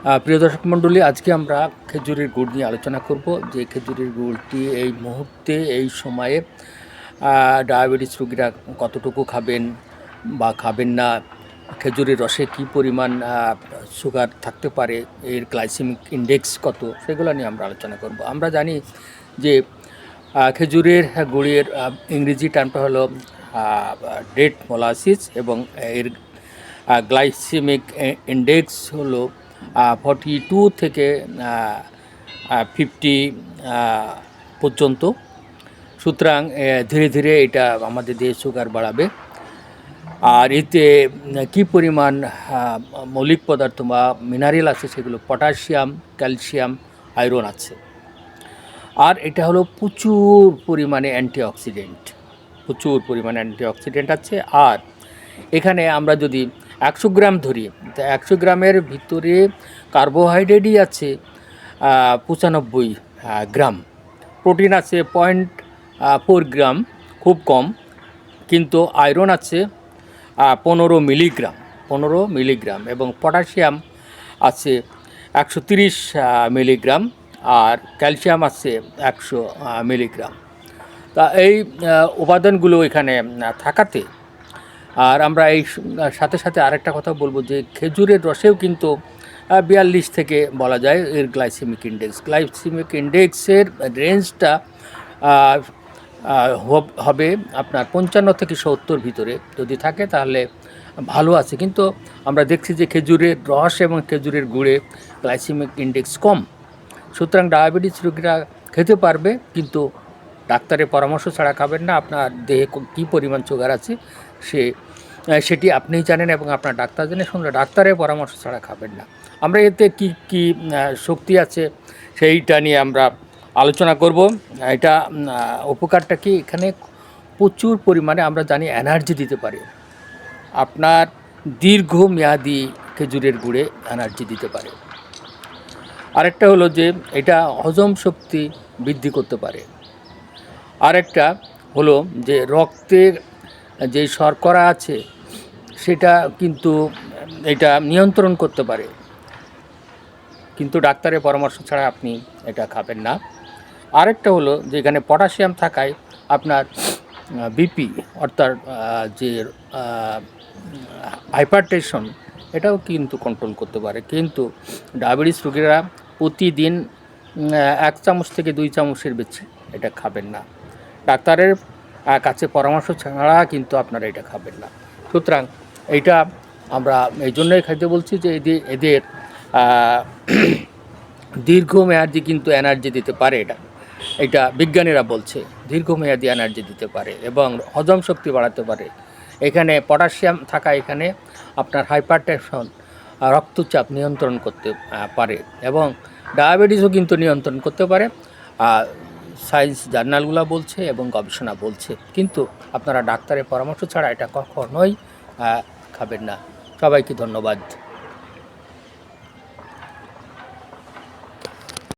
প্রিয় দর্শক মণ্ডলী, আজকে আমরা খেজুরের গুড় নিয়ে আলোচনা করব যে খেজুরের গুড়টি এই মুহূর্তে এই সময়ে ডায়াবেটিস রোগীরা কতটুকু খাবেন বা খাবেন না, খেজুরের রসে কী পরিমাণ সুগার থাকতে পারে, এর গ্লাইসেমিক ইন্ডেক্স কত, সেগুলো নিয়ে আমরা আলোচনা করব। আমরা জানি যে খেজুরের গুড়ের ইংরেজি টার্মটা হলো ডেট মোলাসিস এবং এর গ্লাইসেমিক ইন্ডেক্স হলো 42 থেকে 50 পর্যন্ত। সুতরাং ধীরে ধীরে এটা আমাদের দেহে সুগার বাড়াবে। আর এতে কী পরিমাণ মৌলিক পদার্থ বা মিনারেল আছে, সেগুলো পটাশিয়াম, ক্যালসিয়াম, আয়রন আছে। আর এটা হলো প্রচুর পরিমাণে অ্যান্টিঅক্সিডেন্ট, আছে। আর এখানে আমরা যদি 100 গ্রাম ধরি, তো 100 গ্রামের ভিতরে কার্বোহাইড্রেটই আছে 95 গ্রাম, প্রোটিন আছে 0.4 গ্রাম, খুব কম, কিন্তু আয়রন আছে 15 মিলিগ্রাম এবং পটাশিয়াম আছে 130 মিলিগ্রাম আর ক্যালসিয়াম আছে 100 মিলিগ্রাম। তা এই উপাদানগুলো এখানে থাকাতে, আর আমরা এই সাথে সাথে আরেকটা কথা বলবো যে খেজুরের রসেও কিন্তু 42 থেকে বলা যায় এর গ্লাইসেমিক ইন্ডেক্সের রেঞ্জটা হবে আপনার 55 থেকে 70 ভিতরে যদি থাকে তাহলে ভালো আছে। কিন্তু আমরা দেখছি যে খেজুরের রস এবং খেজুরের গুড়ে গ্লাইসেমিক ইন্ডেক্স কম। সুতরাং ডায়াবেটিস রোগীরা খেতে পারবে, কিন্তু ডাক্তারের পরামর্শ ছাড়া খাবেন না। আপনার দেহে কী পরিমাণ সুগার আছে সেটি আপনিই জানেন এবং আপনার ডাক্তার জানেন, শুনলে ডাক্তারের পরামর্শ ছাড়া খাবেন না। আমরা এতে কি শক্তি আছে সেইটা নিয়ে আমরা আলোচনা করব। এটা উপকারটা কি, এখানে প্রচুর পরিমাণে আমরা জানি এনার্জি দিতে পারে। আপনার দীর্ঘমেয়াদী খেজুরের গুড়ে এনার্জি দিতে পারে। আরেকটা হলো যে এটা হজম শক্তি বৃদ্ধি করতে পারে। আরেকটা হলো যে রক্তের যে শর্করা আছে সেটা কিন্তু এটা নিয়ন্ত্রণ করতে পারে, কিন্তু ডাক্তারের পরামর্শ ছাড়া আপনি এটা খাবেন না। আরেকটা হলো যে এখানে পটাশিয়াম থাকায় আপনার বিপি অর্থাৎ যে হাইপারটেনশন এটাও কিন্তু কন্ট্রোল করতে পারে। কিন্তু ডায়াবেটিস রোগীরা প্রতিদিন 1 চামচ থেকে 2 চামচের বেশি এটা খাবেন না। ডাক্তারের কাছে পরামর্শ ছাড়া কিন্তু আপনারা এটা খাবেন না। সুতরাং এইটা আমরা এই জন্যই খাইতে বলছি যে এদের দীর্ঘমেয়াদী কিন্তু এনার্জি দিতে পারে। এটা বিজ্ঞানীরা বলছে দীর্ঘমেয়াদী এনার্জি দিতে পারে এবং হজম শক্তি বাড়াতে পারে। এখানে পটাশিয়াম থাকা এখানে আপনার হাইপারটেনশন, রক্তচাপ নিয়ন্ত্রণ করতে পারে এবং ডায়াবেটিসও কিন্তু নিয়ন্ত্রণ করতে পারে। সায়েন্স জার্নালগুলো বলছে এবং গবেষণা বলছে, কিন্তু আপনারা ডাক্তারের পরামর্শ ছাড়া এটা কখনোই খাবেন না। সবাইকে ধন্যবাদ।